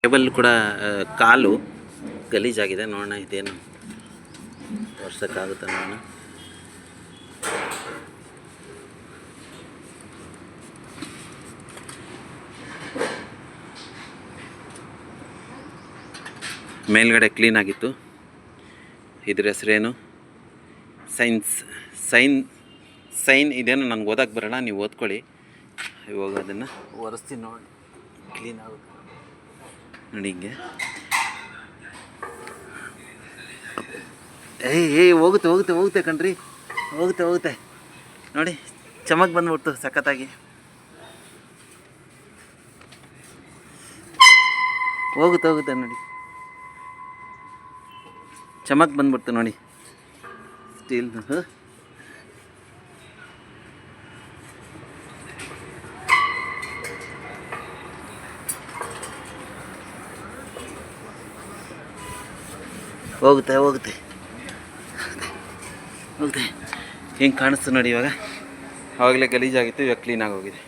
Table ಕೂಡ ಕಾಲು ಗಲೀಜಾಗಿದೆ. ನೋಡೋಣ ಇದೇನು ವರ್ಷಕ್ಕಾಗುತ್ತೆ ನೋಡೋಣ. ಮೇಲ್ಗಡೆ ಕ್ಲೀನಾಗಿತ್ತು. ಇದ್ರ ಹೆಸ್ರೇನು ಸೈನ್ ಇದೇನು ನನಗೆ ಓದಕ್ಕೆ ಬರೋಲ್ಲ, ನೀವು ಓದ್ಕೊಳ್ಳಿ. ಇವಾಗ ಅದನ್ನು ಒರೆಸ್ತೀನಿ ನೋಡಿ, ಕ್ಲೀನ್ ಆಗುತ್ತೆ ನೋಡಿ. ಹಿಂಗೆ ಹೋಗುತ್ತೆ ಕಣ್ರಿ, ಹೋಗುತ್ತೆ ನೋಡಿ. ಚಮಕ್ ಬಂದ್ಬಿಡ್ತು ಸಖತ್ತಾಗಿ. ಹೋಗುತ್ತೆ ನೋಡಿ, ಚಮಕ್ ಬಂದ್ಬಿಡ್ತು ನೋಡಿ ಸ್ಟೀಲ್. ಹೋಗುತ್ತೆ ಹಿಂಗೆ ಕಾಣಿಸ್ತು ನೋಡಿ. ಇವಾಗ ಆವಾಗಲೇ ಗಲೀಜಾಗಿತ್ತು, ಇವಾಗ ಕ್ಲೀನಾಗಿ ಹೋಗಿದೆ.